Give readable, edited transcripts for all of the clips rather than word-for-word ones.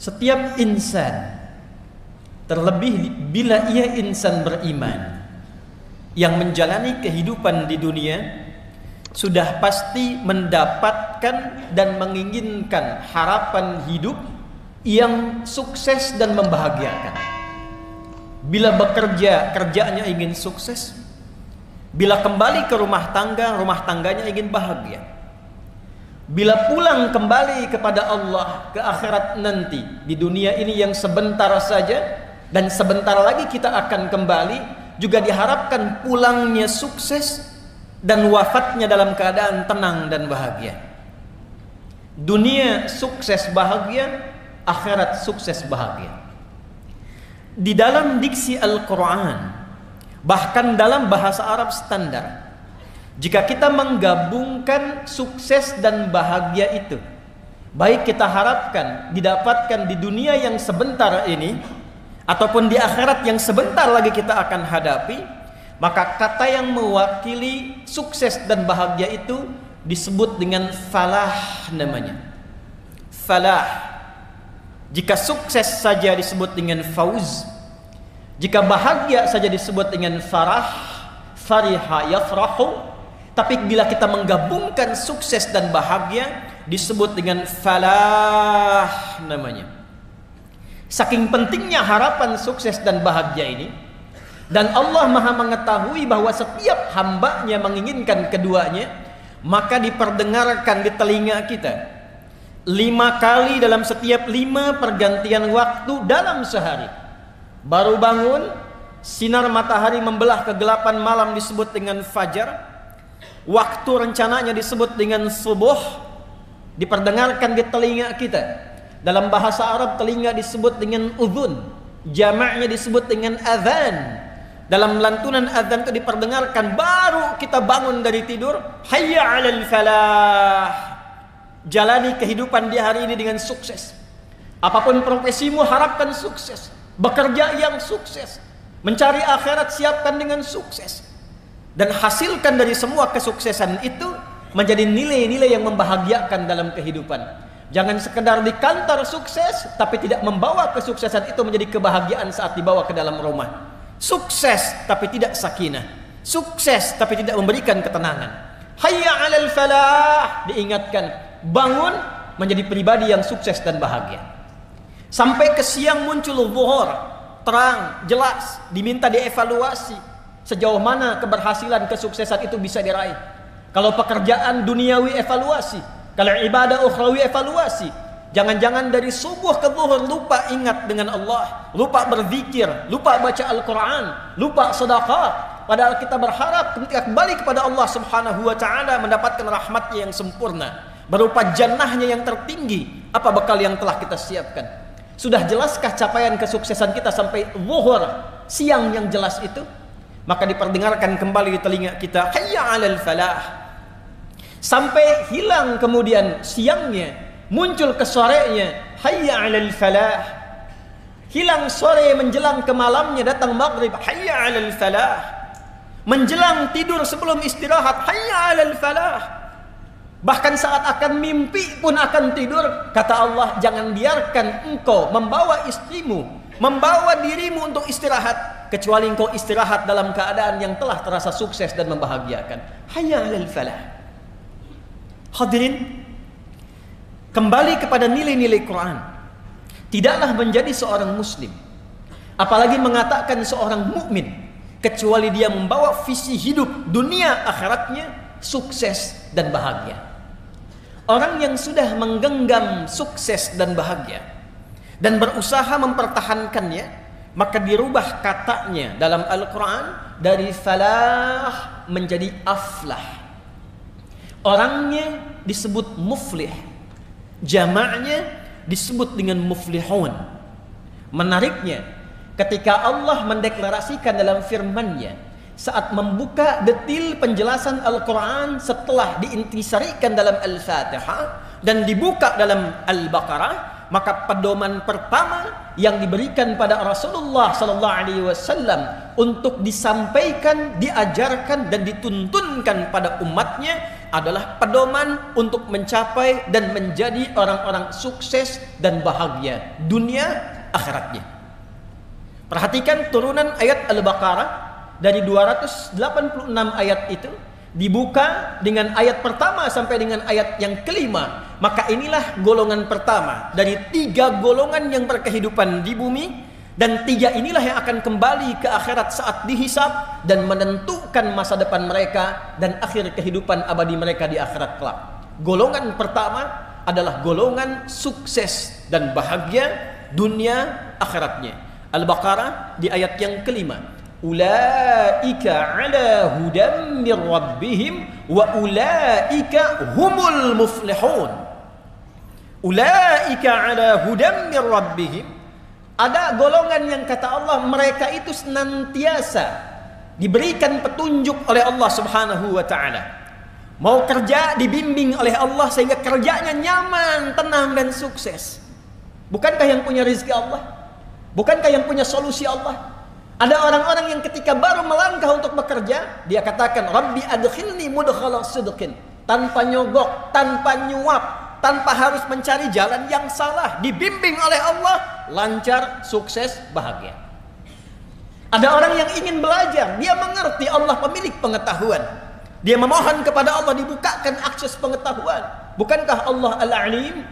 Setiap insan, terlebih bila ia insan beriman yang menjalani kehidupan di dunia, sudah pasti mendapatkan dan menginginkan harapan hidup yang sukses dan membahagiakan. Bila bekerja, kerjaannya ingin sukses. Bila kembali ke rumah tangganya ingin bahagia. Bila pulang kembali kepada Allah ke akhirat nanti, di dunia ini yang sebentar saja dan sebentar lagi kita akan kembali, juga diharapkan pulangnya sukses dan wafatnya dalam keadaan tenang dan bahagia. Dunia sukses bahagia, akhirat sukses bahagia. Di dalam diksi Al-Quran, bahkan dalam bahasa Arab standar, jika kita menggabungkan sukses dan bahagia itu, baik kita harapkan didapatkan di dunia yang sebentar ini ataupun di akhirat yang sebentar lagi kita akan hadapi, maka kata yang mewakili sukses dan bahagia itu disebut dengan falah namanya. Falah. Jika sukses saja disebut dengan fauz, jika bahagia saja disebut dengan farah, fariha yafrahu. Tapi bila kita menggabungkan sukses dan bahagia disebut dengan falah namanya. Saking pentingnya harapan sukses dan bahagia ini, dan Allah Maha mengetahui bahwa setiap hambanya menginginkan keduanya, maka diperdengarkan di telinga kita 5 kali dalam setiap 5 pergantian waktu dalam sehari. Baru bangun, sinar matahari membelah kegelapan malam disebut dengan fajar. Waktu rencananya disebut dengan subuh, diperdengarkan di telinga kita. Dalam bahasa Arab telinga disebut dengan udhun, jamaknya disebut dengan adhan. Dalam lantunan adhan itu diperdengarkan baru kita bangun dari tidur, hayya 'alal falah. Jalani kehidupan di hari ini dengan sukses. Apapun profesimu, harapkan sukses. Bekerja yang sukses. Mencari akhirat, siapkan dengan sukses. Dan hasilkan dari semua kesuksesan itu menjadi nilai-nilai yang membahagiakan dalam kehidupan. Jangan sekedar di kantor sukses, tapi tidak membawa kesuksesan itu menjadi kebahagiaan saat dibawa ke dalam rumah. Sukses, tapi tidak sakinah. Sukses, tapi tidak memberikan ketenangan. Hayya 'alal falah, diingatkan. Bangun menjadi pribadi yang sukses dan bahagia. Sampai ke siang muncul zuhur, terang, jelas, diminta dievaluasi sejauh mana keberhasilan kesuksesan itu bisa diraih. Kalau pekerjaan duniawi evaluasi, kalau ibadah ukhrawi evaluasi. Jangan-jangan dari subuh ke zuhur lupa ingat dengan Allah, lupa berzikir, lupa baca Al-Quran, lupa sedekah. Padahal kita berharap ketika kembali kepada Allah Subhanahu wa ta'ala mendapatkan rahmatnya yang sempurna, berupa jannahnya yang tertinggi. Apa bekal yang telah kita siapkan? Sudah jelaskah capaian kesuksesan kita sampai zuhur, siang yang jelas itu? Maka diperdengarkan kembali di telinga kita, hayya 'alal falah. Sampai hilang kemudian siangnya, muncul ke sorenya, hayya 'alal falah. Hilang sore menjelang ke malamnya, datang maghrib, hayya 'alal falah. Menjelang tidur sebelum istirahat, hayya 'alal falah. Bahkan saat akan mimpi pun akan tidur, kata Allah, jangan biarkan engkau membawa istrimu, membawa dirimu untuk istirahat, kecuali engkau istirahat dalam keadaan yang telah terasa sukses dan membahagiakan. Hayya 'alal falah. Hadirin, kembali kepada nilai-nilai Quran. Tidaklah menjadi seorang muslim, apalagi mengatakan seorang mukmin, kecuali dia membawa visi hidup dunia akhiratnya sukses dan bahagia. Orang yang sudah menggenggam sukses dan bahagia dan berusaha mempertahankannya, maka dirubah katanya dalam Al-Quran dari falah menjadi aflah. Orangnya disebut muflih, jamaknya disebut dengan muflihun. Menariknya, ketika Allah mendeklarasikan dalam firman-Nya saat membuka detil penjelasan Al-Quran setelah diintisarikan dalam Al-Fatihah dan dibuka dalam Al-Baqarah, maka pedoman pertama yang diberikan pada Rasulullah SAW untuk disampaikan, diajarkan dan dituntunkan pada umatnya adalah pedoman untuk mencapai dan menjadi orang-orang sukses dan bahagia dunia akhiratnya. Perhatikan turunan ayat Al-Baqarah dari 286 ayat itu dibuka dengan ayat pertama sampai dengan ayat yang kelima. Maka inilah golongan pertama dari 3 golongan yang berkehidupan di bumi, dan 3 inilah yang akan kembali ke akhirat saat dihisab dan menentukan masa depan mereka dan akhir kehidupan abadi mereka di akhirat kelak. Golongan pertama adalah golongan sukses dan bahagia dunia akhiratnya. Al-Baqarah di ayat yang kelima. Ulaika ala hudam mir rabbihim wa ulaika humul muflihun. Ulaika ala hudam mir rabbihim. Ada golongan yang kata Allah mereka itu senantiasa diberikan petunjuk oleh Allah Subhanahu wa taala. Mau kerja dibimbing oleh Allah sehingga kerjanya nyaman, tenang dan sukses. Bukankah yang punya rezeki Allah? Bukankah yang punya solusi Allah? Ada orang-orang yang ketika baru melangkah untuk bekerja, dia katakan, Rabbi adkhilni mudkhala sidqin. Tanpa nyogok, tanpa nyuap, tanpa harus mencari jalan yang salah, dibimbing oleh Allah, lancar, sukses, bahagia. Ada orang yang ingin belajar, dia mengerti Allah pemilik pengetahuan. Dia memohon kepada Allah dibukakan akses pengetahuan. Bukankah Allah Al-Alim?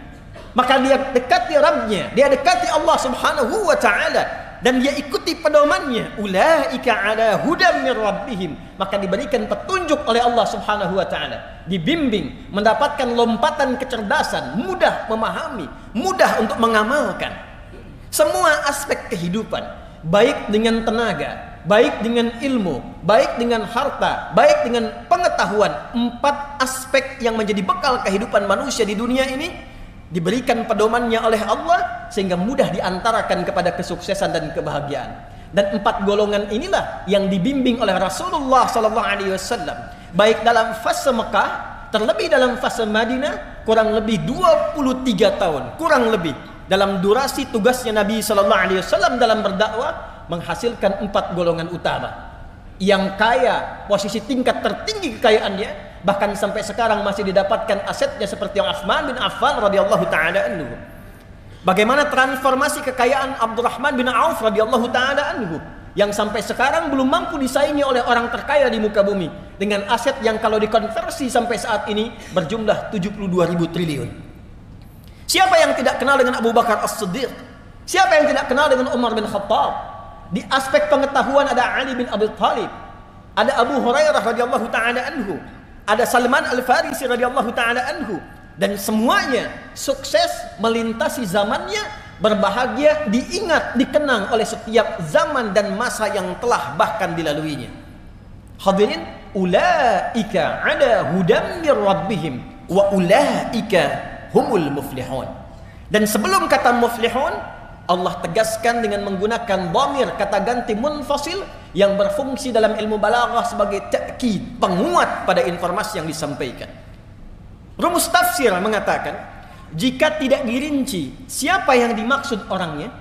Maka dia dekati Rabbnya, dia dekati Allah Subhanahu wa ta'ala, dan dia ikuti pedomannya. Ulaika ala hudam mir rabbihim. Maka diberikan petunjuk oleh Allah Subhanahu wa taala, dibimbing, mendapatkan lompatan kecerdasan, mudah memahami, mudah untuk mengamalkan semua aspek kehidupan, baik dengan tenaga, baik dengan ilmu, baik dengan harta, baik dengan pengetahuan. 4 aspek yang menjadi bekal kehidupan manusia di dunia ini diberikan pedomannya oleh Allah sehingga mudah diantarakan kepada kesuksesan dan kebahagiaan. Dan 4 golongan inilah yang dibimbing oleh Rasulullah sallallahu alaihi wasallam, baik dalam fase Mekah, terlebih dalam fase Madinah, kurang lebih 23 tahun, kurang lebih dalam durasi tugasnya Nabi sallallahu alaihi wasallam dalam berdakwah, menghasilkan 4 golongan utama yang kaya, posisi tingkat tertinggi kekayaannya. Bahkan sampai sekarang masih didapatkan asetnya seperti yang Utsman bin Affan radhiyallahu taala anhu. Bagaimana transformasi kekayaan Abdurrahman bin Auf radhiyallahu taala anhu yang sampai sekarang belum mampu disaingi oleh orang terkaya di muka bumi dengan aset yang kalau dikonversi sampai saat ini berjumlah 72.000 triliun. Siapa yang tidak kenal dengan Abu Bakar As-Siddiq? Siapa yang tidak kenal dengan Umar bin Khattab? Di aspek pengetahuan ada Ali bin Abi Thalib, ada Abu Hurairah radhiyallahu taala anhu, ada Salman Al-Farisi radhiyallahu taala anhu, dan semuanya sukses melintasi zamannya, berbahagia, diingat, dikenang oleh setiap zaman dan masa yang telah bahkan dilaluinya. Hadirin, ulaika ala hudam mir rabbihim wa ulaika humul muflihun. Dan sebelum kata muflihun, Allah tegaskan dengan menggunakan dhamir, kata ganti munfasil yang berfungsi dalam ilmu balaghah sebagai ta'kid, penguat pada informasi yang disampaikan. Rumus tafsir mengatakan, jika tidak dirinci siapa yang dimaksud orangnya,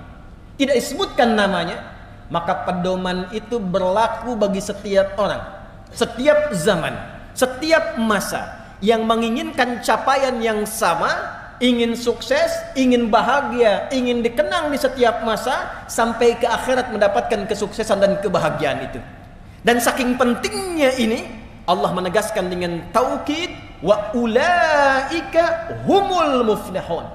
tidak disebutkan namanya, maka pedoman itu berlaku bagi setiap orang, setiap zaman, setiap masa yang menginginkan capaian yang sama, ingin sukses, ingin bahagia, ingin dikenang di setiap masa sampai ke akhirat mendapatkan kesuksesan dan kebahagiaan itu. Dan saking pentingnya ini, Allah menegaskan dengan taukid, wa ulaika humul muflihun.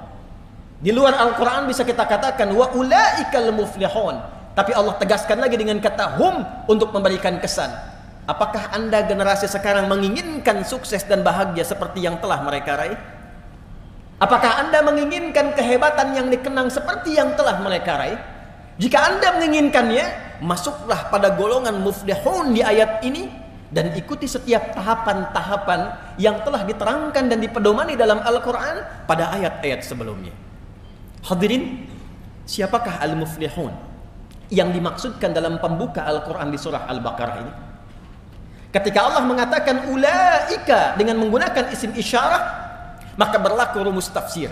Di luar Al-Quran bisa kita katakan wa ulaikal muflihun, tapi Allah tegaskan lagi dengan kata hum untuk memberikan kesan. Apakah Anda generasi sekarang menginginkan sukses dan bahagia seperti yang telah mereka raih? Apakah Anda menginginkan kehebatan yang dikenang seperti yang telah mereka raih? Jika Anda menginginkannya, masuklah pada golongan muflihun di ayat ini dan ikuti setiap tahapan-tahapan yang telah diterangkan dan dipedomani dalam Al-Quran pada ayat-ayat sebelumnya. Hadirin, siapakah al-muflihun yang dimaksudkan dalam pembuka Al-Quran di surah Al-Baqarah ini? Ketika Allah mengatakan ulaika dengan menggunakan isim isyarah, maka berlaku rumus tafsir.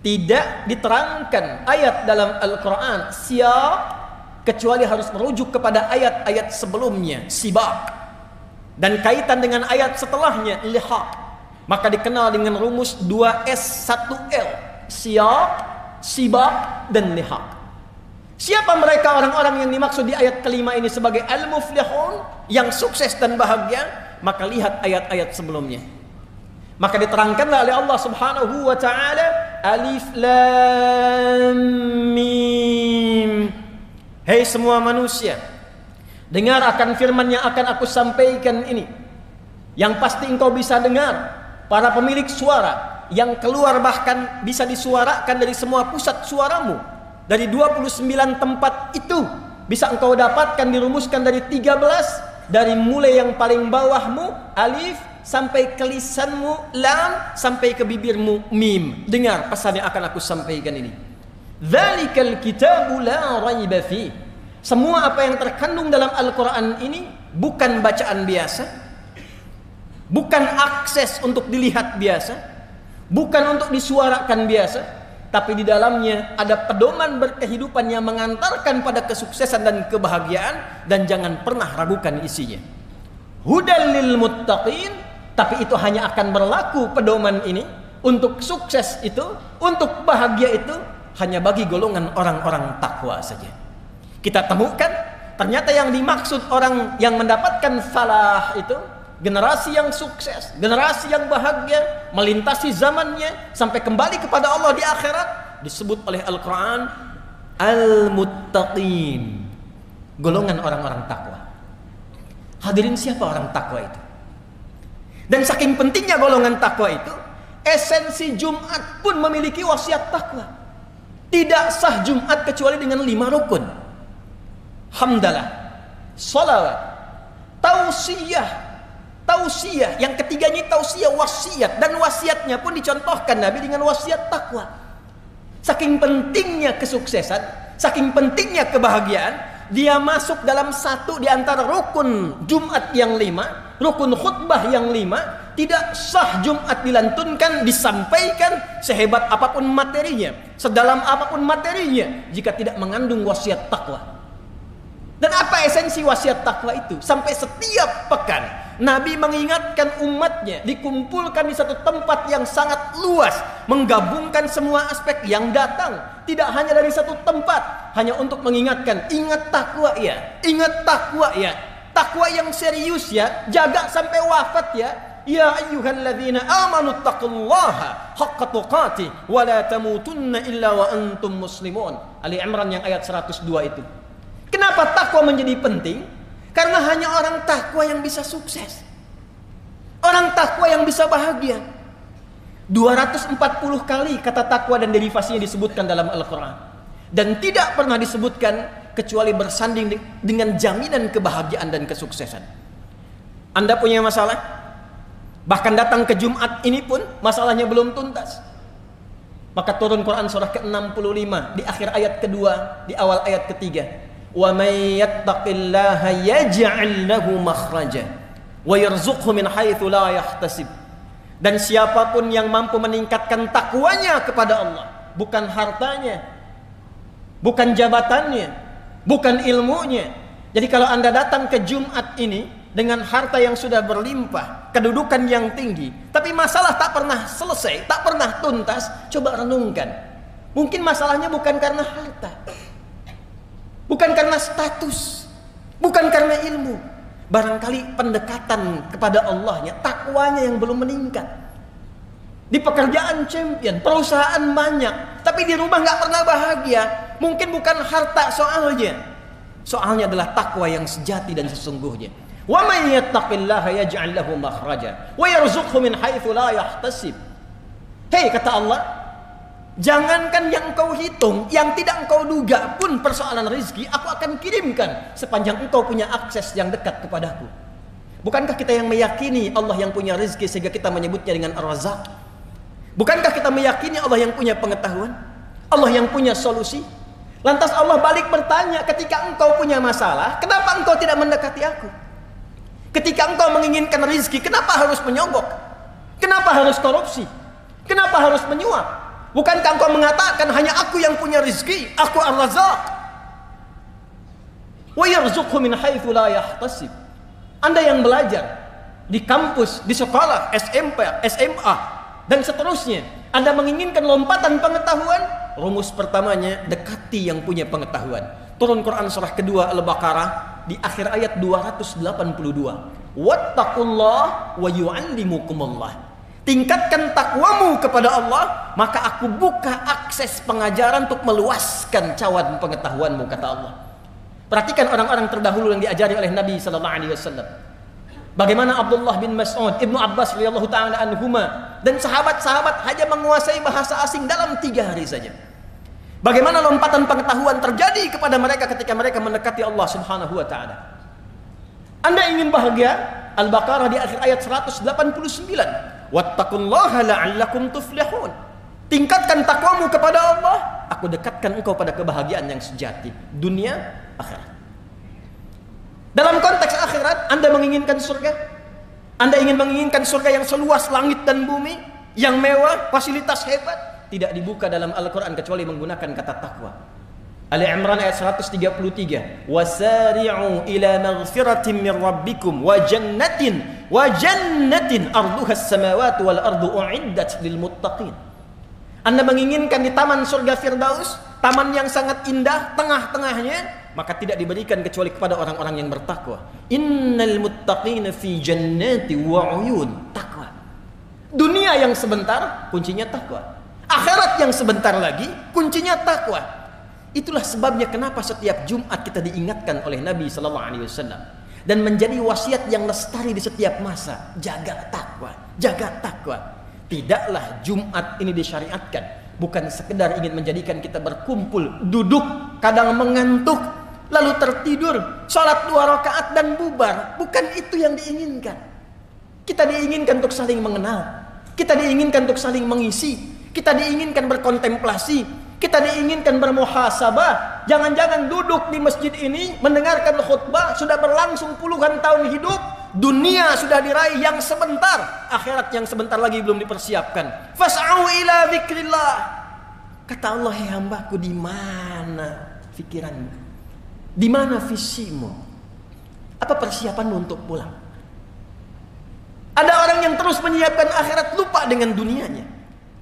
Tidak diterangkan ayat dalam Al-Quran siap kecuali harus merujuk kepada ayat-ayat sebelumnya, sibak. dan kaitan dengan ayat setelahnya lihaq, maka dikenal dengan rumus 2S 1L, siyaq, sibaq, dan lihaq. Siapa mereka orang-orang yang dimaksud di ayat kelima ini sebagai al-muflihun, yang sukses dan bahagia? Maka lihat ayat-ayat sebelumnya. Maka diterangkanlah oleh Allah Subhanahu wa taala, alif lam mim. Hei semua manusia, dengar akan firman yang akan aku sampaikan ini. Yang pasti engkau bisa dengar, para pemilik suara yang keluar bahkan bisa disuarakan dari semua pusat suaramu. Dari 29 tempat itu bisa engkau dapatkan, dirumuskan dari 13, dari mulai yang paling bawahmu alif sampai ke lisanmu lam, sampai ke bibirmu mim. Dengar pesan yang akan aku sampaikan ini. Dzalikal kitabu la raiba fi. Semua apa yang terkandung dalam Al-Qur'an ini bukan bacaan biasa, bukan akses untuk dilihat biasa, bukan untuk disuarakan biasa, tapi di dalamnya ada pedoman berkehidupan yang mengantarkan pada kesuksesan dan kebahagiaan, dan jangan pernah ragukan isinya. Hudal lil muttaqin, tapi itu hanya akan berlaku pedoman ini untuk sukses itu, untuk bahagia itu hanya bagi golongan orang-orang takwa saja. Kita temukan ternyata yang dimaksud orang yang mendapatkan falah itu generasi yang sukses, generasi yang bahagia, melintasi zamannya sampai kembali kepada Allah di akhirat, disebut oleh Al-Quran al-muttaqin, golongan orang-orang takwa. Hadirin, siapa orang takwa itu? Dan saking pentingnya golongan takwa itu, esensi Jumat pun memiliki wasiat takwa. Tidak sah Jumat kecuali dengan 5 rukun: hamdalah, salawat, tausiyah. Tausiah, yang ketiganya tausiah wasiat, dan wasiatnya pun dicontohkan Nabi dengan wasiat takwa. Saking pentingnya kesuksesan, saking pentingnya kebahagiaan, dia masuk dalam satu di antara rukun Jumat yang 5, rukun khutbah yang 5. Tidak sah Jumat dilantunkan, disampaikan sehebat apapun materinya, sedalam apapun materinya, jika tidak mengandung wasiat takwa. Dan apa esensi wasiat takwa itu? Sampai setiap pekan Nabi mengingatkan umatnya, dikumpulkan di satu tempat yang sangat luas, menggabungkan semua aspek yang datang, tidak hanya dari satu tempat, hanya untuk mengingatkan, ingat takwa ya, ingat takwa ya, takwa yang serius ya, jaga sampai wafat ya. Ya ayyuhalladzina amanu taqullaha haqqa tuqatih wa la tamutunna illa wa antum muslimun. Ali Imran yang ayat 102 itu. Kenapa takwa menjadi penting? Karena hanya orang takwa yang bisa sukses, orang takwa yang bisa bahagia. 240 kali kata takwa dan derivasinya disebutkan dalam Al-Quran, dan tidak pernah disebutkan kecuali bersanding dengan jaminan kebahagiaan dan kesuksesan. Anda punya masalah, bahkan datang ke Jumat ini pun masalahnya belum tuntas, maka turun Quran surah ke-65 di akhir ayat kedua, di awal ayat ketiga. Wa may yattaqillaha yaj'al lahu makhraja wa yarzuqhu min haitsu la yahtasib. Dan siapapun yang mampu meningkatkan takwanya kepada Allah, bukan hartanya, bukan jabatannya, bukan ilmunya. Jadi kalau Anda datang ke Jumat ini dengan harta yang sudah berlimpah, kedudukan yang tinggi, tapi masalah tak pernah selesai, tak pernah tuntas, coba renungkan. Mungkin masalahnya bukan karena harta, bukan karena status, bukan karena ilmu. Barangkali pendekatan kepada Allahnya, takwanya yang belum meningkat. Di pekerjaan champion, perusahaan banyak, tapi di rumah nggak pernah bahagia. Mungkin bukan harta soalnya. Soalnya adalah takwa yang sejati dan sesungguhnya. Wa may yattaqillaha yaj'al lahu makhraja wa yarzuqhu min haitsu la yahtasib. Hei, kata Allah, jangankan yang engkau hitung, yang tidak engkau duga pun persoalan rezeki, aku akan kirimkan sepanjang engkau punya akses yang dekat kepadaku. Bukankah kita yang meyakini Allah yang punya rezeki sehingga kita menyebutnya dengan Ar-Razzaq? Bukankah kita meyakini Allah yang punya pengetahuan, Allah yang punya solusi? Lantas Allah balik bertanya, ketika engkau punya masalah, kenapa engkau tidak mendekati aku? Ketika engkau menginginkan rezeki, kenapa harus menyogok? Kenapa harus korupsi? Kenapa harus menyuap? Bukankah engkau mengatakan hanya aku yang punya rezeki, aku Ar-Razzaq? Wa yarzuqhu min haitsu la yahtasib. Anda yang belajar, di kampus, di sekolah, SMP, SMA, dan seterusnya. Anda menginginkan lompatan pengetahuan, rumus pertamanya dekati yang punya pengetahuan. Turun Quran surah kedua Al-Baqarah di akhir ayat 282. Wattaqullah wa yu'allimukumullah. Tingkatkan takwamu kepada Allah, maka aku buka akses pengajaran untuk meluaskan cawan pengetahuanmu, kata Allah. Perhatikan orang-orang terdahulu yang diajari oleh Nabi sallallahu alaihi wasallam. Bagaimana Abdullah bin Mas'ud, Ibnu Abbas radhiyallahu taala anhuma, dan sahabat-sahabat hanya menguasai bahasa asing dalam 3 hari saja. Bagaimana lompatan pengetahuan terjadi kepada mereka ketika mereka mendekati Allah Subhanahu wa taala. Anda ingin bahagia? Al-Baqarah di akhir ayat 189. Wattaqullaha la'allakum tuflihun. Tingkatkan takwamu kepada Allah, aku dekatkan engkau pada kebahagiaan yang sejati, dunia, akhirat. Dalam konteks akhirat, Anda menginginkan surga? Anda ingin menginginkan surga yang seluas langit dan bumi, yang mewah, fasilitas hebat? Tidak dibuka dalam Al-Quran kecuali menggunakan kata takwa. Ali Imran ayat 133. Wasari'u ila maghfiratin min rabbikum wa jannatin arduha as-samawati wal ardu u'iddat lil muttaqin. Anda menginginkan di taman surga Firdaus, taman yang sangat indah, tengah-tengahnya, maka tidak diberikan kecuali kepada orang-orang yang bertakwa. Innal muttaqina fi jannati wa uyun. Takwa. Dunia yang sebentar, kuncinya takwa. Akhirat yang sebentar lagi, kuncinya takwa. Itulah sebabnya kenapa setiap Jumat kita diingatkan oleh Nabi sallallahu alaihi wasallam dan menjadi wasiat yang lestari di setiap masa. Jaga takwa, jaga takwa. Tidaklah Jumat ini disyariatkan bukan sekedar ingin menjadikan kita berkumpul, duduk, kadang mengantuk, lalu tertidur, salat 2 rakaat dan bubar. Bukan itu yang diinginkan. Kita diinginkan untuk saling mengenal. Kita diinginkan untuk saling mengisi. Kita diinginkan berkontemplasi. Kita diinginkan bermuhasabah. Jangan-jangan duduk di masjid ini mendengarkan khutbah sudah berlangsung puluhan tahun hidup, dunia sudah diraih yang sebentar, akhirat yang sebentar lagi belum dipersiapkan. Fas'au ila dzikrillah. Kata Allah, "Hai hambaku, di mana pikiranmu? Di mana visimu? Apa persiapanmu untuk pulang?" Ada orang yang terus menyiapkan akhirat, lupa dengan dunianya,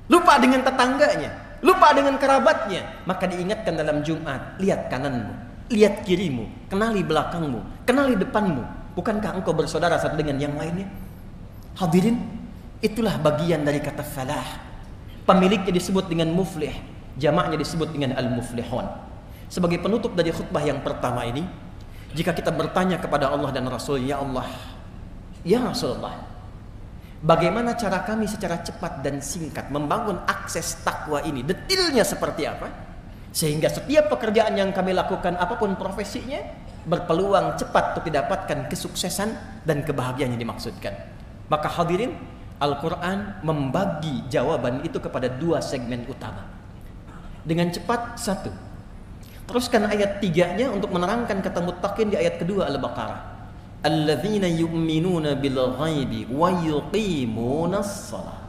lupa dengan tetangganya, lupa dengan kerabatnya. Maka diingatkan dalam Jumat, lihat kananmu, lihat kirimu, kenali belakangmu, kenali depanmu. Bukankah engkau bersaudara satu dengan yang lainnya? Hadirin, itulah bagian dari kata falah. Pemiliknya disebut dengan muflih, jamaknya disebut dengan al-muflihun. Sebagai penutup dari khutbah yang pertama ini, jika kita bertanya kepada Allah dan Rasul, ya Allah, ya Rasulullah, bagaimana cara kami secara cepat dan singkat membangun akses takwa ini? Detailnya seperti apa? Sehingga setiap pekerjaan yang kami lakukan, apapun profesinya, berpeluang cepat untuk didapatkan kesuksesan dan kebahagiaan yang dimaksudkan. Maka hadirin, Al-Quran membagi jawaban itu kepada 2 segmen utama. Dengan cepat, 1. Teruskan ayat 3-nya untuk menerangkan kata muttaqin di ayat kedua Al-Baqarah. Alladzina yu'minuna bil ghaibi wa yuqimunas shalah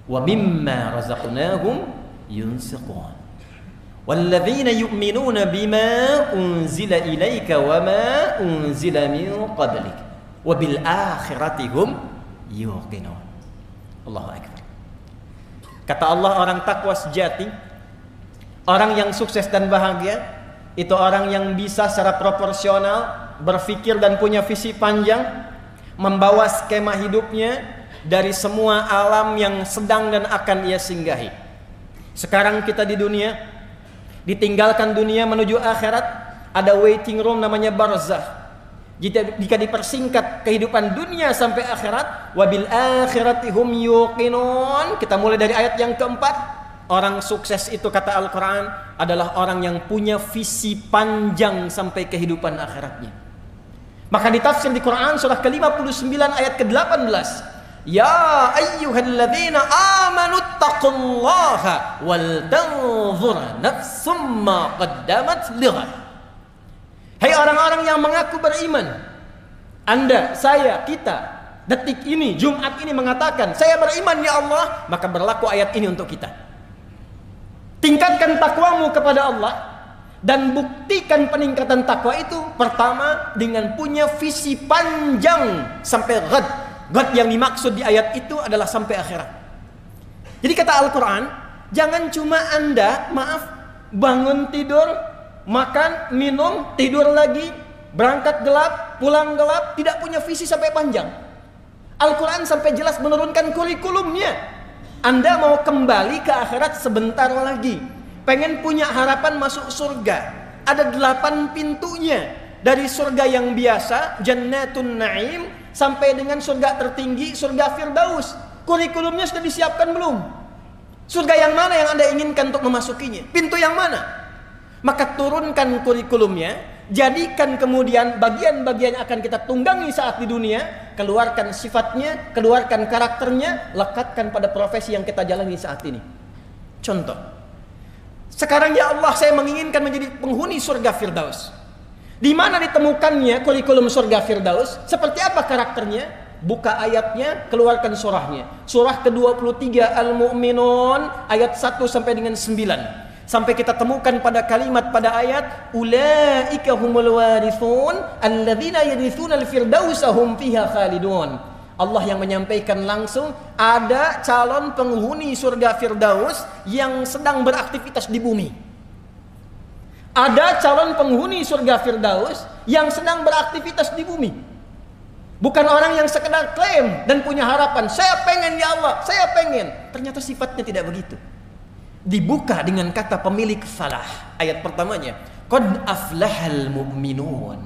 wa mimma razaqnahum yunfiqun. Walladzina yu'minuna bima unzila ilaika wa ma unzila min qablik wa bil akhirati hum yuqinun. Allahu akbar. Kata Allah, orang takwa sejati, orang yang sukses dan bahagia, itu orang yang bisa secara proporsional berpikir dan punya visi panjang, membawa skema hidupnya dari semua alam yang sedang dan akan ia singgahi. Sekarang kita di dunia, ditinggalkan dunia menuju akhirat, ada waiting room namanya barzakh. Jika dipersingkat kehidupan dunia sampai akhirat, wabil akhirati hum yuqinun. Kita mulai dari ayat yang keempat. Orang sukses itu, kata Al-Quran, adalah orang yang punya visi panjang sampai kehidupan akhiratnya. Maka ditafsir di Quran surah ke-59 ayat ke-18. Ya ayyuhalladzina amanu taqullaha wal tanzur nafsum ma qaddamat lighad. Hai orang-orang yang mengaku beriman, Anda, saya, kita, detik ini, Jumat ini mengatakan, saya beriman ya Allah, maka berlaku ayat ini untuk kita. Tingkatkan takwamu kepada Allah dan buktikan peningkatan takwa itu pertama dengan punya visi panjang sampai ghad, God yang dimaksud di ayat itu adalah sampai akhirat. Jadi kata Al-Quran, jangan cuma Anda, bangun tidur, makan, minum, tidur lagi, berangkat gelap, pulang gelap, tidak punya visi sampai panjang. Al-Quran sampai jelas menurunkan kurikulumnya. Anda mau kembali ke akhirat sebentar lagi, pengen punya harapan masuk surga, ada 8 pintunya. Dari surga yang biasa, Jannatun Na'im, sampai dengan surga tertinggi, surga Firdaus. Kurikulumnya sudah disiapkan belum? Surga yang mana yang Anda inginkan untuk memasukinya? Pintu yang mana? Maka turunkan kurikulumnya, jadikan kemudian bagian-bagian yang akan kita tunggangi saat di dunia, keluarkan sifatnya, keluarkan karakternya, lekatkan pada profesi yang kita jalani saat ini. Contoh, sekarang ya Allah, saya menginginkan menjadi penghuni surga Firdaus. Di mana ditemukannya kurikulum surga Firdaus? Seperti apa karakternya? Buka ayatnya, keluarkan surahnya. Surah ke-23 Al-Mu'minun ayat 1 sampai dengan 9. Sampai kita temukan pada kalimat pada ayat ulaika humul warithun alladzina yarithuna al-firdausa hum fiha khalidun. Allah yang menyampaikan langsung, ada calon penghuni surga Firdaus yang sedang beraktivitas di bumi. Ada calon penghuni surga Firdaus yang sedang beraktivitas di bumi. Bukan orang yang sekedar klaim dan punya harapan, saya pengen ya Allah, saya pengen. Ternyata sifatnya tidak begitu. Dibuka dengan kata pemilik falah. Ayat pertamanya, qad aflahal mu'minun.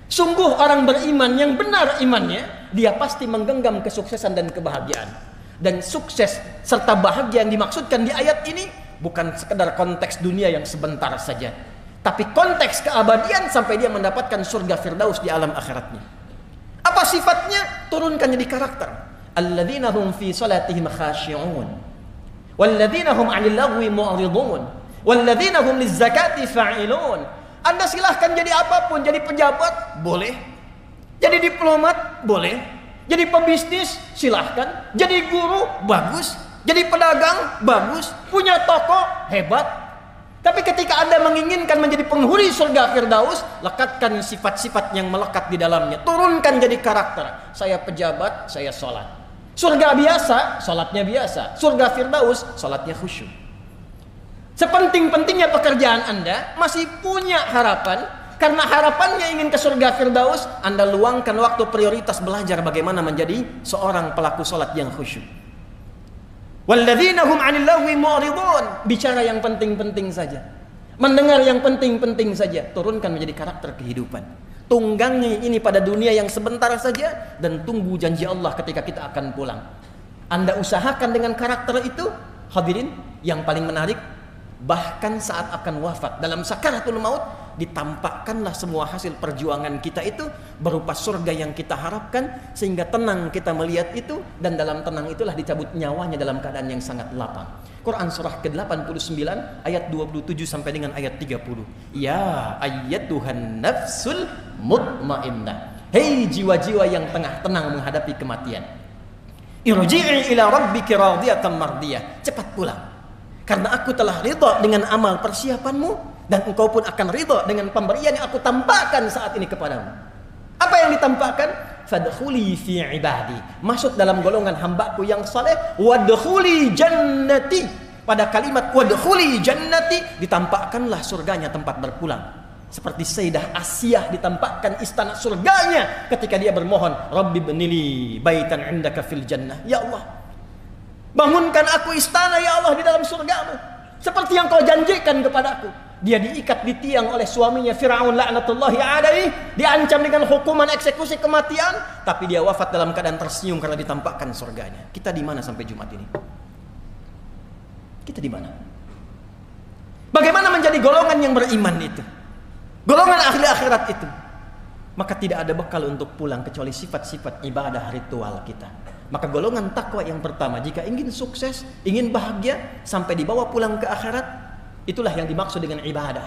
Sungguh orang beriman yang benar imannya, dia pasti menggenggam kesuksesan dan kebahagiaan. Dan sukses serta bahagia yang dimaksudkan di ayat ini bukan sekedar konteks dunia yang sebentar saja, tapi konteks keabadian sampai dia mendapatkan surga Firdaus di alam akhiratnya. Apa sifatnya? Turunkan jadi karakter. Alladzina hum fi salatihim khashi'un, walladzina hum 'anil lagwi mu'ridun, walladzina hum lizzakati fa'ilun. Anda silahkan jadi apapun, jadi pejabat boleh, jadi diplomat boleh, jadi pebisnis silahkan, jadi guru bagus, jadi pedagang bagus, punya toko hebat. Tapi ketika Anda menginginkan menjadi penghuni surga Firdaus, lekatkan sifat-sifat yang melekat di dalamnya. Turunkan jadi karakter. Saya pejabat, saya sholat. Surga biasa, sholatnya biasa. Surga Firdaus, sholatnya khusyuk. Sepenting-pentingnya pekerjaan Anda, masih punya harapan. Karena harapannya ingin ke surga Firdaus, Anda luangkan waktu prioritas belajar bagaimana menjadi seorang pelaku sholat yang khusyuk. Walladzina hum 'anil lagwi mu'ridun. Bicara yang penting-penting saja, mendengar yang penting-penting saja. Turunkan menjadi karakter kehidupan. Tunggangi ini pada dunia yang sebentar saja, dan tunggu janji Allah ketika kita akan pulang. Anda usahakan dengan karakter itu, hadirin, yang paling menarik, bahkan saat akan wafat, dalam sakaratul maut, ditampakkanlah semua hasil perjuangan kita itu berupa surga yang kita harapkan, sehingga tenang kita melihat itu, dan dalam tenang itulah dicabut nyawanya dalam keadaan yang sangat lapang. Quran surah ke-89 ayat 27 sampai dengan ayat 30. Ya ayyatuhan nafsul mutmainnah. Hei jiwa-jiwa yang tengah tenang menghadapi kematian. Irji'i ila rabbiki radiyatan mardiyah. Cepat pulang, karena aku telah ridha dengan amal persiapanmu, dan engkau pun akan ridha dengan pemberian yang aku tampakkan saat ini kepadamu. Apa yang ditampakkan? Fadkhuli fi ibadi. Masuk dalam golongan hambaku yang saleh. Wadkhuli jannati. Pada kalimat wadkhuli jannati ditampakkanlah surganya, tempat berpulang. Seperti Sayyidah Asiyah ditampakkan istana surganya ketika dia bermohon, Rabbi bnili baitan indaka fil jannah. Ya Allah, bangunkan aku istana ya Allah di dalam surgamu, seperti yang kau janjikan kepadaku. Dia diikat di tiang oleh suaminya Fir'aun laknatullahi alaihi, diancam dengan hukuman eksekusi kematian, tapi dia wafat dalam keadaan tersenyum karena ditampakkan surganya. Kita di mana sampai Jumat ini? Kita di mana? Bagaimana menjadi golongan yang beriman itu? Golongan ahli akhirat itu? Maka tidak ada bekal untuk pulang kecuali sifat-sifat ibadah ritual kita. Maka golongan takwa yang pertama, jika ingin sukses, ingin bahagia, sampai dibawa pulang ke akhirat, itulah yang dimaksud dengan ibadah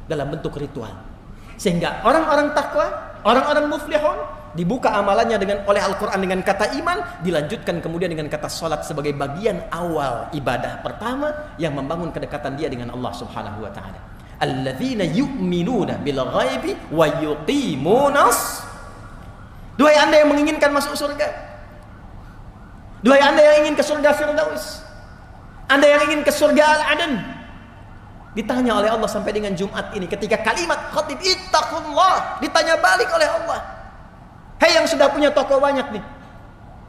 dalam bentuk ritual. Sehingga orang-orang takwa, orang-orang muflihun, dibuka amalannya oleh Al-Quran dengan kata iman, dilanjutkan kemudian dengan kata salat sebagai bagian awal ibadah pertama yang membangun kedekatan dia dengan Allah Subhanahu wa taala. Alladzina yu'minuna bil ghaibi wa yuqimunas. Duhai Anda yang menginginkan masuk surga. Duhai Anda yang ingin ke surga Firdaus. Anda yang ingin ke surga Al-Adan. Ditanya oleh Allah sampai dengan Jumat ini, ketika kalimat khatib ittaqullah ditanya balik oleh Allah. Hei yang sudah punya toko banyak nih.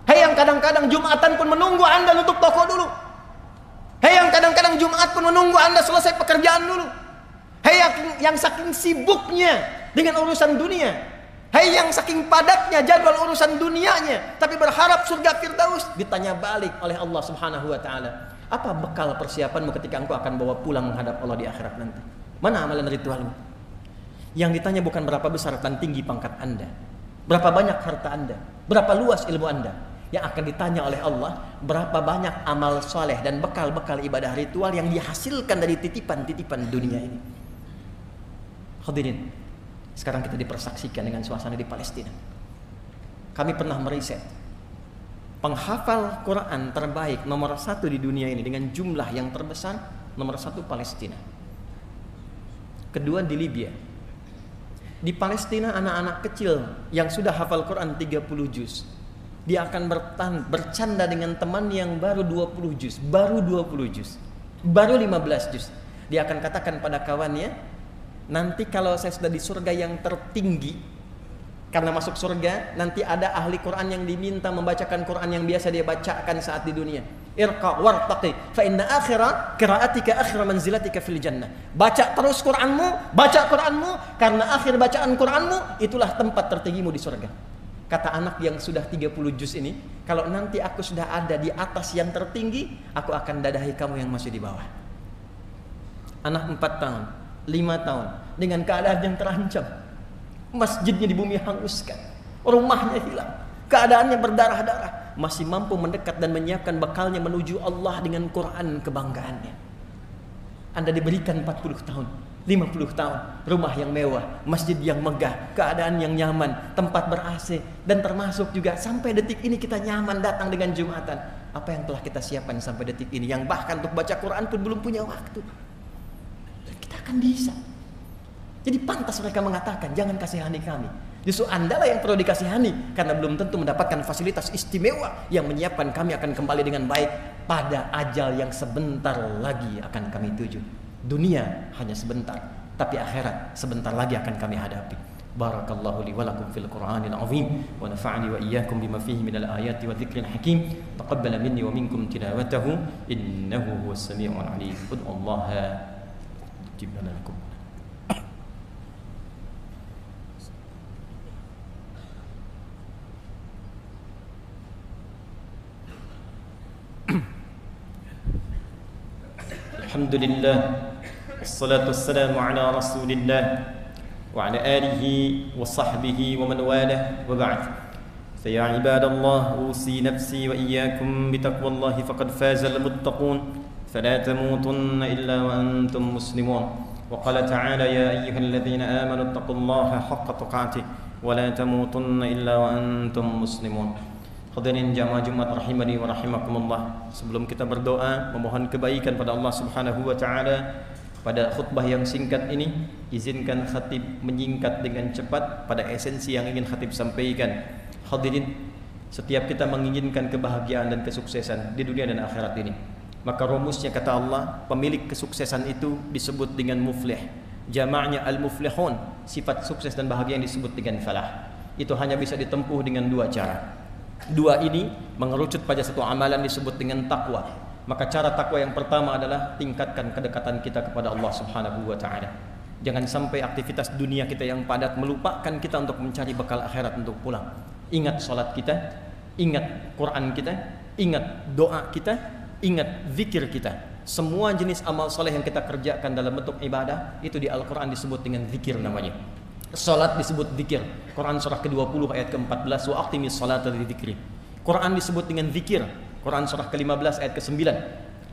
Hei yang kadang-kadang Jumatan pun menunggu Anda nutup toko dulu. Hei yang kadang-kadang Jumat pun menunggu Anda selesai pekerjaan dulu. Hei yang saking sibuknya dengan urusan dunia. Hei yang saking padatnya jadwal urusan dunianya, tapi berharap surga Firdaus, ditanya balik oleh Allah Subhanahu wa taala. Apa bekal persiapanmu ketika engkau akan bawa pulang menghadap Allah di akhirat nanti? Mana amalan ritualmu? Yang ditanya bukan berapa besar dan tinggi pangkat Anda, berapa banyak harta Anda, berapa luas ilmu Anda. Yang akan ditanya oleh Allah, berapa banyak amal soleh dan bekal-bekal ibadah ritual yang dihasilkan dari titipan-titipan dunia ini. Hadirin, sekarang kita dipersaksikan dengan suasana di Palestina. Kami pernah meriset penghafal Quran terbaik nomor 1 di dunia ini dengan jumlah yang terbesar, nomor 1 Palestina. Kedua di Libya. Di Palestina anak-anak kecil yang sudah hafal Quran 30 juz, dia akan bercanda dengan teman yang baru 20 juz, baru 20 juz, baru 15 juz. Dia akan katakan pada kawannya, nanti kalau saya sudah di surga yang tertinggi, karena masuk surga nanti ada ahli Quran yang diminta membacakan Quran yang biasa dia bacakan saat di dunia. Irqa wartaqi fa inna akhira qiraatika akhira manzilatika fil jannah. Baca terus Quranmu, baca Quranmu, karena akhir bacaan Quranmu itulah tempat tertinggimu di surga. Kata anak yang sudah 30 juz ini, kalau nanti aku sudah ada di atas yang tertinggi, aku akan dadahi kamu yang masih di bawah. Anak 4 tahun, 5 tahun, dengan keadaan yang terancam. Masjidnya di bumi hanguskan, rumahnya hilang, keadaannya berdarah-darah, masih mampu mendekat dan menyiapkan bekalnya menuju Allah dengan Quran kebanggaannya. Anda diberikan 40 tahun, 50 tahun, rumah yang mewah, masjid yang megah, keadaan yang nyaman, tempat ber-AC, dan termasuk juga sampai detik ini kita nyaman datang dengan Jumatan. Apa yang telah kita siapkan sampai detik ini, yang bahkan untuk baca Quran pun belum punya waktu. Dan kita akan bisa. Jadi pantas mereka mengatakan, jangan kasihani kami. Justru Anda lah yang perlu dikasihani, karena belum tentu mendapatkan fasilitas istimewa yang menyiapkan kami akan kembali dengan baik pada ajal yang sebentar lagi akan kami tuju. Dunia hanya sebentar, tapi akhirat sebentar lagi akan kami hadapi. Barakallahu li wa lakum fil Qur'anil azim wa nafa'ani wa iyyakum bima fihi minal ayati wa dzikril hakim. Taqabbala minni wa minkum tilawatahu innahu huwas samiul alim. Ud'ullaha jibna lakum. Alhamdulillah, wassalatu wassalamu ala rasulillah wa ala alihi wa sahbihi wa man walah wa ba'd. Fa ya ibadallah, usi nafsi wa iyyakum bitaqwallahi faqad fazal muttaqun fala tamutunna illa wa antum muslimun. Wa qala ta'ala ya ayyuhalladzina amanu taqullaha haqqa tuqatih wa la tamutunna illa wa antum muslimun. Hadirin jamaah Jumat rahimani wa rahimakumullah. Sebelum kita berdoa memohon kebaikan pada Allah Subhanahu wa taala, pada khutbah yang singkat ini izinkan khatib menyingkat dengan cepat pada esensi yang ingin khatib sampaikan. Hadirin, setiap kita menginginkan kebahagiaan dan kesuksesan di dunia dan akhirat ini, maka rumusnya kata Allah, pemilik kesuksesan itu disebut dengan muflih. Jamaknya al-muflihun, sifat sukses dan bahagia yang disebut dengan falah. Itu hanya bisa ditempuh dengan 2 cara. 2 ini mengerucut pada satu amalan disebut dengan takwa. Maka cara takwa yang pertama adalah tingkatkan kedekatan kita kepada Allah Subhanahu wa taala. Jangan sampai aktivitas dunia kita yang padat melupakan kita untuk mencari bekal akhirat untuk pulang. Ingat salat kita, ingat Quran kita, ingat doa kita, ingat zikir kita. Semua jenis amal soleh yang kita kerjakan dalam bentuk ibadah itu di Al-Quran disebut dengan zikir namanya. Salat disebut zikir. Quran surah ke-20 ayat ke-14, wa aqimis salata lidzikri. Quran disebut dengan zikir. Quran surah ke-15 ayat ke-9.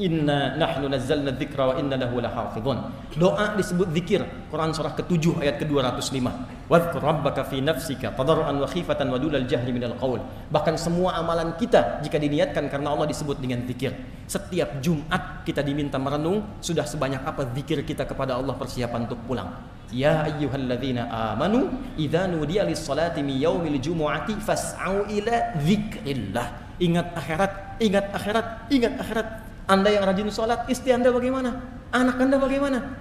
Inna nahnu nazzalna dzikra wa inna lahu lahafizun. Doa disebut zikir. Quran surah ke-7 ayat ke-205. Wadhkur rabbaka fi nafsika tadarruan wa khifatan wa dunal jahri minal qaul. Bahkan semua amalan kita jika diniatkan karena Allah disebut dengan zikir. Setiap Jumat kita diminta merenung sudah sebanyak apa zikir kita kepada Allah persiapan untuk pulang. Ya ayyuhalladzina amanu idza nudiya lis-salati min yaumil jumu'ati fas'au ila dzikrillah. Ingat akhirat, ingat akhirat, ingat akhirat. Anda yang rajin sholat, istri Anda bagaimana? Anak Anda bagaimana?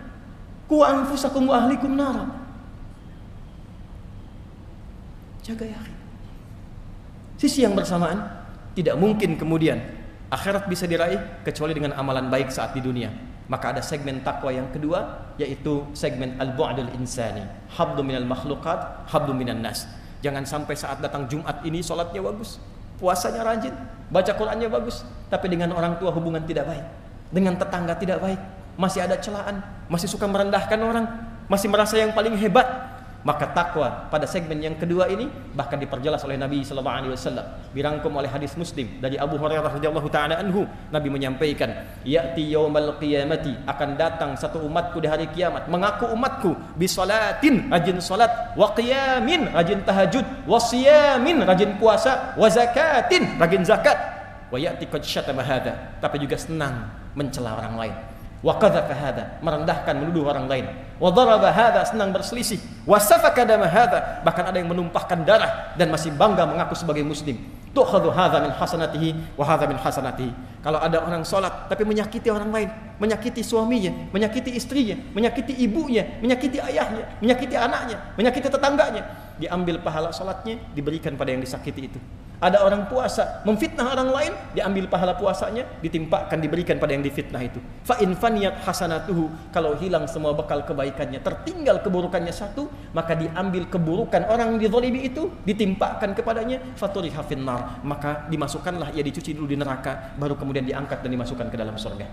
Ku anfusakum wa ahlikum nara. Jaga ya. Sisi yang bersamaan, tidak mungkin kemudian akhirat bisa diraih kecuali dengan amalan baik saat di dunia. Maka ada segmen takwa yang kedua, yaitu segmen al-bu'dul insani. Habdu minal makhluqat, habdu minan nas. Jangan sampai saat datang Jumat ini sholatnya bagus, puasanya rajin, baca Qurannya bagus, tapi dengan orang tua hubungan tidak baik, dengan tetangga tidak baik, masih ada celaan, masih suka merendahkan orang, masih merasa yang paling hebat. Maka takwa pada segmen yang kedua ini bahkan diperjelas oleh Nabi sallallahu alaihi wasallam, dirangkum oleh hadis Muslim dari Abu Hurairah radhiyallahu taala anhu. Nabi menyampaikan, ya'ti yaumal qiyamati, akan datang satu umatku di hari kiamat, mengaku umatku bisalatin, rajin salat, wa qiyamin, rajin tahajud, wa siyamin, rajin puasa, wa zakatin, rajin zakat, wa ya'ti qad syatama hadza, tapi juga senang mencela orang lain, wa qadhafa hadza, merendahkan, menuduh orang lain, wa daraba hadza, senang berselisih, wa safaka dama hadza, bahkan ada yang menumpahkan darah dan masih bangga mengaku sebagai muslim. Tu'khadhu hadza min hasanatihi wa hadza min hasanatihi. Kalau ada orang salat tapi menyakiti orang lain, menyakiti suaminya, menyakiti istrinya, menyakiti ibunya, menyakiti ayahnya, menyakiti anaknya, menyakiti tetangganya, diambil pahala salatnya, diberikan pada yang disakiti itu. Ada orang puasa memfitnah orang lain, diambil pahala puasanya, ditimpakan, diberikan pada yang difitnah itu. Fa in faniyat hasanatuhu, kalau hilang semua bekal kebaikannya, tertinggal keburukannya satu, maka diambil keburukan orang yang dizalimi itu, ditimpakan kepadanya, faturiha finnar, maka dimasukkanlah ia, dicuci dulu di neraka, baru kemudian diangkat dan dimasukkan ke dalam surga.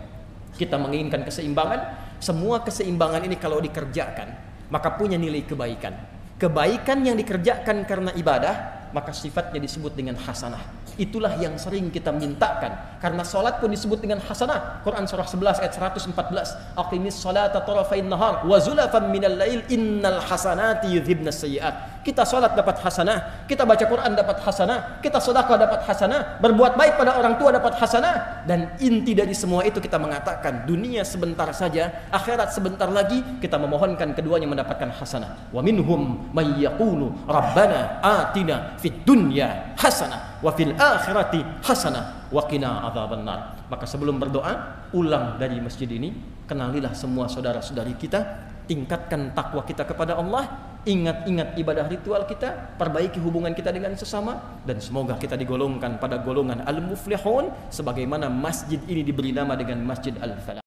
Kita menginginkan keseimbangan. Semua keseimbangan ini kalau dikerjakan, maka punya nilai kebaikan. Kebaikan yang dikerjakan karena ibadah, maka sifatnya disebut dengan hasanah. Itulah yang sering kita mintakan. Karena salat pun disebut dengan hasanah. Quran surah 11 ayat 114. Aqimis salata tarafain nahar wa zulafan minal lail innal hasanati yudhibnas sayyi'at. Kita salat dapat hasanah, kita baca Quran dapat hasanah, kita sedekah dapat hasanah, berbuat baik pada orang tua dapat hasanah. Dan inti dari semua itu kita mengatakan dunia sebentar saja, akhirat sebentar lagi, kita memohonkan keduanya mendapatkan hasanah. Wa minhum may yaqulu rabbana atina fid dunya hasanah wa fil akhirati hasanah wa qina adzabannar. Maka sebelum berdoa, ulang dari masjid ini, kenalilah semua saudara-saudari kita, tingkatkan takwa kita kepada Allah, ingat-ingat ibadah ritual kita, perbaiki hubungan kita dengan sesama, dan semoga kita digolongkan pada golongan al-muflihun sebagaimana masjid ini diberi nama dengan Masjid Al-Falah.